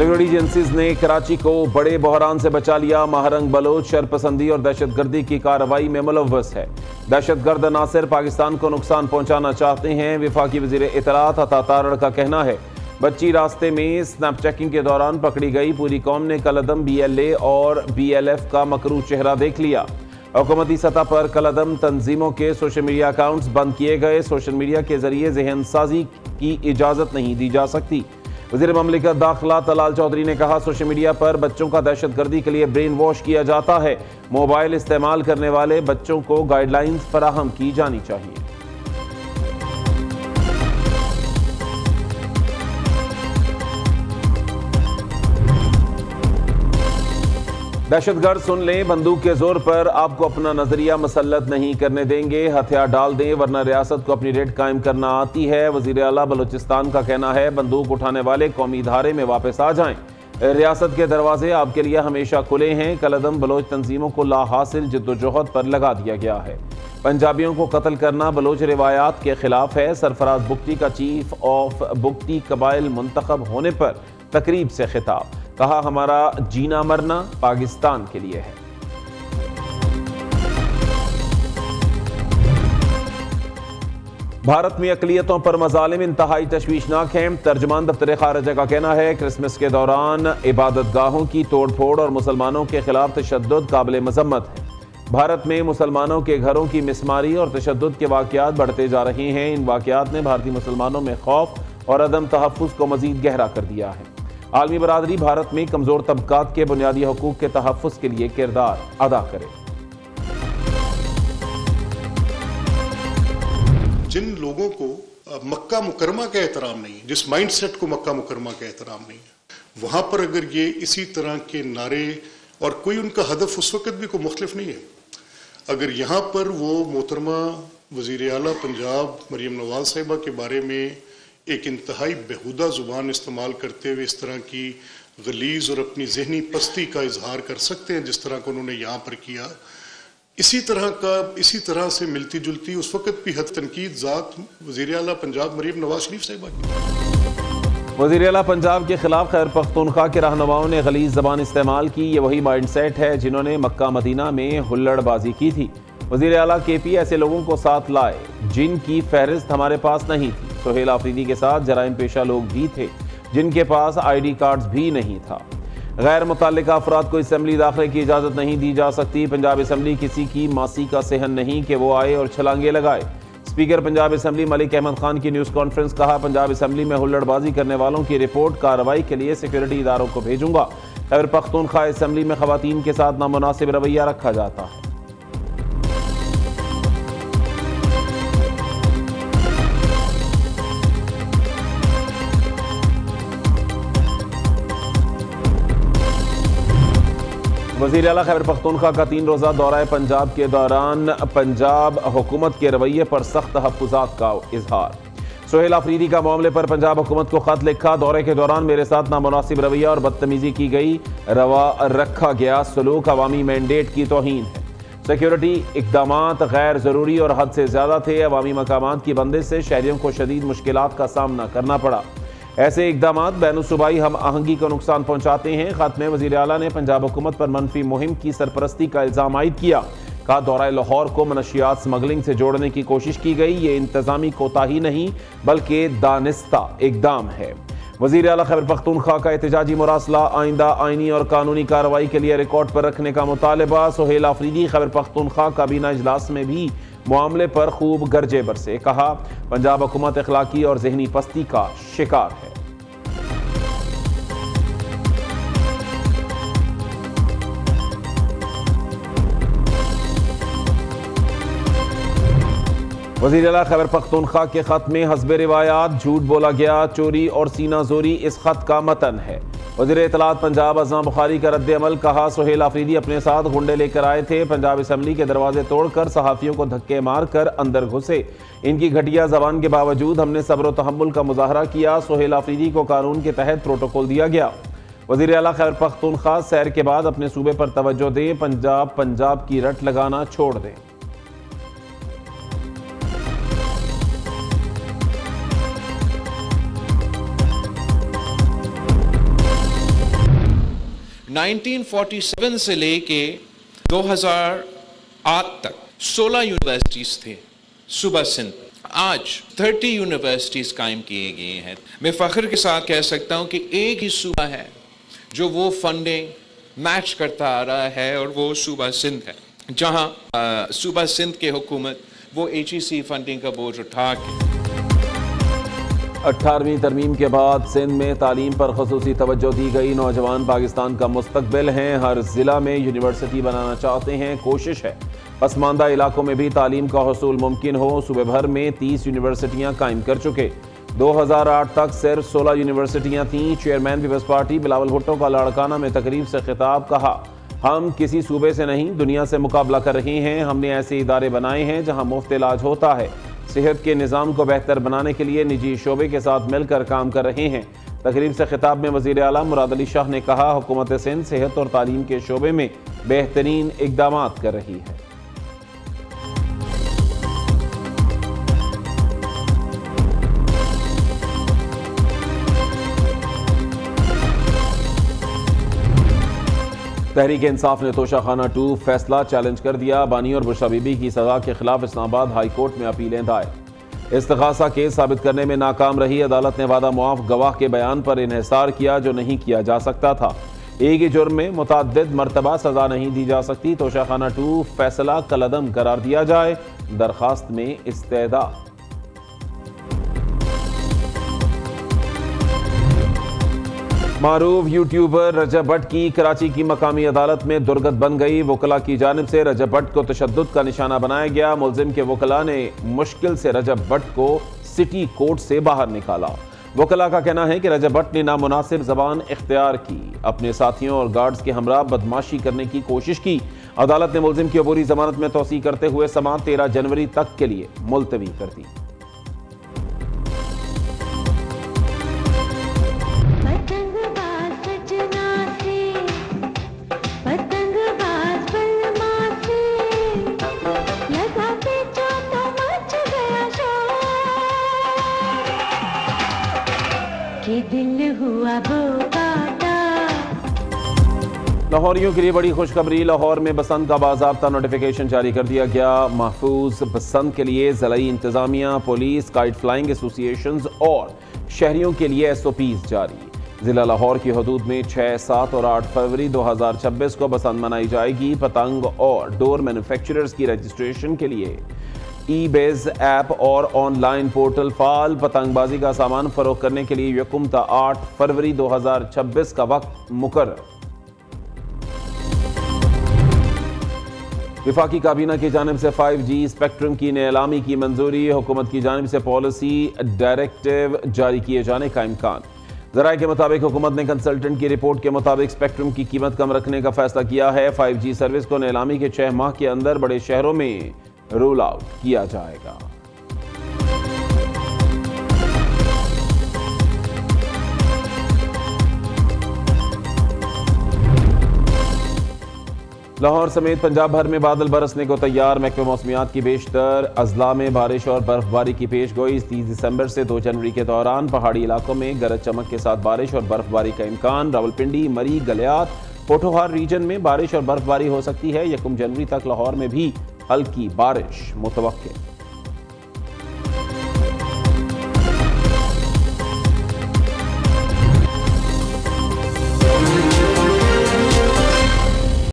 Security agencies ने कराची को बड़े बहरान से बचा लिया। महारंग बलोच शरपसंदी और दहशतगर्दी की कार्रवाई में मुलव्वस है। दहशतगर्द नासिर पाकिस्तान को नुकसान पहुंचाना चाहते हैं। वफाकी वजीर इत्तलात अता तारड़ का कहना है, बच्ची रास्ते में स्नैप चेकिंग के दौरान पकड़ी गई। पूरी कौम ने कलअदम BLA और BLF का मकरू चेहरा देख लिया। हुकूमती सतह पर कलअदम तंजीमों के सोशल मीडिया अकाउंट्स बंद किए गए। सोशल मीडिया के जरिए जहन साजी की इजाज़त नहीं दी जा सकती। वज़ीर ममलिकत दाखिला तलाल चौधरी ने कहा, सोशल मीडिया पर बच्चों का दहशतगर्दी के लिए ब्रेन वॉश किया जाता है। मोबाइल इस्तेमाल करने वाले बच्चों को गाइडलाइंस फराहम की जानी चाहिए। दहशतगर्द सुन लें, बंदूक के जोर पर आपको अपना नजरिया मसल्लत नहीं करने देंगे। हथियार डाल दें वरना रियासत को अपनी रेड कायम करना आती है। वजीर आला बलूचिस्तान का कहना है, बंदूक उठाने वाले कौमी धारे में वापस आ जाएं। रियासत के दरवाजे आपके लिए हमेशा खुले हैं। कलअदम बलोच तंजीमों को लाहासिल जिद्दोजहद पर लगा दिया गया है। पंजाबियों को कत्ल करना बलोच रिवायात के खिलाफ है। सरफराज बुगटी का चीफ ऑफ बुगटी कबाइल मुंतखब होने पर तकरीब से खिताब, कहा, हमारा जीना मरना पाकिस्तान के लिए है। भारत में अकलियतों पर मजालिम इंतहाई तशवीशनाक हैं। तर्जुमान दफ्तर खारजा का कहना है, क्रिसमस के दौरान इबादत गाहों की तोड़ फोड़ और मुसलमानों के खिलाफ तशद्दुद काबिल मजम्मत है। भारत में मुसलमानों के घरों की मिसमारी और तशद्दुद के वाक़यात बढ़ते जा रहे हैं। इन वाक़यात ने भारतीय मुसलमानों में खौफ और अदम तहफ़्फ़ुज़ को मज़ीद गहरा कर दिया है। आलमी बरादरी भारत में कमज़ोर तबकात के बुनियादी हकूक़ के तहफ़्फ़ुज़ के लिए किरदार अदा करे। जिन लोगों को मक्का मुकरमा का एहतराम नहीं है, जिस माइंड सेट को मक्का मुकरमा का एहतराम नहीं है, वहाँ पर अगर ये इसी तरह के नारे, और कोई उनका हदफ उस वक़्त भी कोई मुख्तलिफ नहीं है, अगर यहाँ पर वो मोहतरमा वज़ीर आला पंजाब मरीम नवाज साहिबा के बारे में एक इंतहाई बेहुदा ज़ुबान इस्तेमाल करते हुए इस तरह की गलीज़ और अपनी जहनी पस्ती का इजहार कर सकते हैं जिस तरह का उन्होंने यहाँ पर किया, इसी तरह से मिलती जुलती उस वक़्त भी हद तनकीद ज़ात वज़ीर आला पंजाब मरीम नवाज शरीफ साहिबा की। वज़ीर आला पंजाब के खिलाफ खैबर पख्तूनख्वा के रहनुमाओं ने गलीज़ ज़बान इस्तेमाल की। ये वही माइंड सेट है जिन्होंने मक्का मदीना में हुल्लड़बाजी की थी। वज़ीर आला KP ऐसे लोगों को साथ लाए जिनकी फहरिस्त हमारे पास नहीं थी। सोहेल आफरीदी के साथ जराइम पेशा लोग भी थे जिनके पास ID कार्ड्स भी नहीं था। गैर मुतल्लिका अफराद को असेंबली दाखिले की इजाज़त नहीं दी जा सकती। पंजाब असेंबली किसी की मासी का सेहन नहीं कि वो आए और छलांगे लगाए। स्पीकर पंजाब असेंबली मलिक अहमद खान की न्यूज़ कॉन्फ्रेंस, कहा, पंजाब असेंबली में हुल्लड़बाजी करने वालों की रिपोर्ट कार्रवाई के लिए सिक्योरिटी इदारों को भेजूंगा। खैबर पख्तूनख्वा असेंबली में खवातीन के साथ नामुनासिब रवैया रखा जाता है। वज़ीर आला खैबर पख्तूनख्वा का 3 रोज़ा दौरा पंजाब के दौरान पंजाब हुकूमत के रवैये पर सख्त तहफ़्फ़ुज़ात का इजहार। सोहेल आफरीदी का मामले पर पंजाब हुकूमत को खत लिखा, दौरे के दौरान मेरे साथ नामुनासिब रवैया और बदतमीज़ी की गई, रवा रखा गया सलूक अवामी मैंडेट की तौहीन है। सिक्योरिटी इक़दामात गैर ज़रूरी और हद से ज़्यादा थे। अवामी मकामात की बंदिश से शहरियों को शदीद मुश्किलात का सामना करना पड़ा। ऐसे इक़दामात बैनुसूबाई हम आहंगी को नुकसान पहुँचाते हैं। खत में वज़ीर आला ने पंजाब हुकूमत पर मनफी मुहिम की सरपरस्ती का इल्ज़ाम आयद किया। कहा, दौरा लाहौर को मनशियात स्मगलिंग से जोड़ने की कोशिश की गई। ये इंतज़ामी कोताही नहीं बल्कि दानिस्ता इक़दाम है। वज़ीर आला खैबर पख्तूनख्वा का एहतजाजी मुरासला आइंदा आइनी और कानूनी कार्रवाई के लिए रिकॉर्ड पर रखने का मुतालबा। सोहेल आफरीदी खैबर पख्तूनख्वा काबीना इजलास में भी मामले पर खूब गरजे बरसे। कहा, पंजाब हुकूमत अखलाकी और जहनी पस्ती का शिकार है। वज़ीर आला खैबर पख्तूनख्वा के खत में हस्बे रिवायात झूठ बोला गया, चोरी और सीना जोरी इस खत का मतन है। वज़ीर इत्तलात पंजाब अज़मा बुखारी का रद्द अमल, कहा, सोहेल आफरीदी अपने साथ गुंडे लेकर आए थे। पंजाब असेंबली के दरवाजे तोड़कर सहाफ़ियों को धक्के मार कर अंदर घुसे। इनकी घटिया ज़बान के बावजूद हमने सब्र व तहम्मुल का मुजाहरा किया। सोहेल आफरीदी को कानून के तहत प्रोटोकॉल दिया गया। वज़ीर आला खैबर पख्तूनख्वा सैर के बाद अपने सूबे पर तवज्जो दें, पंजाब की रट लगाना छोड़ दें। 1947 से लेके 2008 तक 16 यूनिवर्सिटीज थे सूबा सिंध। आज 30 यूनिवर्सिटीज कायम किए गए हैं। मैं फख्र के साथ कह सकता हूं कि एक ही सूबा है जो वो फंडिंग मैच करता आ रहा है और वो सूबा सिंध है, जहां सूबा सिंध के हुकूमत वो HEC फंडिंग का बोझ उठा के 18वीं तरमीम के बाद सिंध में तालीम पर ख़ुसूसी तवज्जो दी गई। नौजवान पाकिस्तान का मुस्तकबिल हैं, हर ज़िला में यूनिवर्सिटी बनाना चाहते हैं। कोशिश है पसमानदा इलाकों में भी तालीम का हुसूल मुमकिन हो। सूबे भर में 30 यूनिवर्सिटियाँ कायम कर चुके। 2008 तक सिर्फ 16 यूनिवर्सिटियाँ थीं। चेयरमैन पीपल्स पार्टी बिलावल भुट्टो का लाड़काना में तकरीब से खिताब, कहा हम किसी सूबे से नहीं दुनिया से मुकाबला कर रहे हैं। हमने ऐसे इदारे बनाए हैं जहाँ मुफ्त इलाज होता है। सेहत के निज़ाम को बेहतर बनाने के लिए निजी शोबे के साथ मिलकर काम कर रहे हैं। तकरीब से खिताब में वज़ीर आला मुराद अली शाह ने कहा हुकूमत सिंध सेहत और तालीम के शोबे में बेहतरीन इक़दाम कर रही है। तहरीक इंसाफ ने तोशाखाना 2 फैसला चैलेंज कर दिया। बानी और बुशरा बीबी की सजा के खिलाफ इस्लामाबाद हाई कोर्ट में अपीलें दायर। इस्तिगासा केस साबित करने में नाकाम रही अदालत ने वादा मुआफ गवाह के बयान पर इन्हिसार किया जो नहीं किया जा सकता था। एक ही जुर्म में मुतअद्दिद मरतबा सजा नहीं दी जा सकती। तोशाखाना 2 फैसला कलअदम करार दिया जाए, दरखास्त में इस्तेदा। मारूफ यूट्यूबर रजब भट्ट की कराची की मकामी अदालत में दुर्गत बन गई। वकला की जानिब से रजब भट्ट को तशद्दुद का निशाना बनाया गया। मुल्जिम के वकला ने मुश्किल से रजब भट्ट को सिटी कोर्ट से बाहर निकाला। वकला का कहना है कि रजब भट्ट ने नामुनासिब जबान इख्तियार की, अपने साथियों और गार्ड्स के हमरा बदमाशी करने की कोशिश की। अदालत ने मुल्जिम की अबूरी जमानत में तौसी करते हुए समाअत 13 जनवरी तक के लिए मुलतवी कर दी। लाहौरियों के लिए बड़ी खुशखबरी। लाहौर में बसंत का बाज़ाब्ता नोटिफिकेशन जारी कर दिया गया। महफूज बसंत के लिए ज़िलाई इंतजामिया, पुलिस, काइट फ्लाइंग एसोसिएशंस और शहरियों के लिए SOPs जारी। ज़िला लाहौर की हदूद में 6, 7 और 8 फरवरी 2026 को बसंत मनाई जाएगी। पतंग और डोर मैन्युफैक्चरर्स की रजिस्ट्रेशन के लिए eBiz ऐप और ऑनलाइन पोर्टल फाल। पतंगबाजी का सामान फरोख्त करने के लिए यकुम ता 8 फरवरी 2026 का वक्त मुकर्रर। विफाकी काबीना की जानिब से 5G स्पेक्ट्रम की नीलामी की मंजूरी। हुकूमत की जानिब से पॉलिसी डायरेक्टिव जारी किए जाने का इम्कान। ज़राए के मुताबिक हुकूमत ने कंसल्टेंट की रिपोर्ट के मुताबिक स्पेक्ट्रम की कीमत कम रखने का फैसला किया है। 5G सर्विस को नीलामी के 6 माह के अंदर बड़े शहरों में रोल आउट किया जाएगा। लाहौर समेत पंजाब भर में बादल बरसने को तैयार। महकमे मौसमियात की बेशतर अजला में बारिश और बर्फबारी की पेशगोई। 30 दिसंबर से 2 जनवरी के दौरान पहाड़ी इलाकों में गरज चमक के साथ बारिश और बर्फबारी का इम्कान। रावलपिंडी, मरी, गलियात, पोठोहार रीजन में बारिश और बर्फबारी हो सकती है। 1 जनवरी तक लाहौर में भी हल्की बारिश मुतवक्के।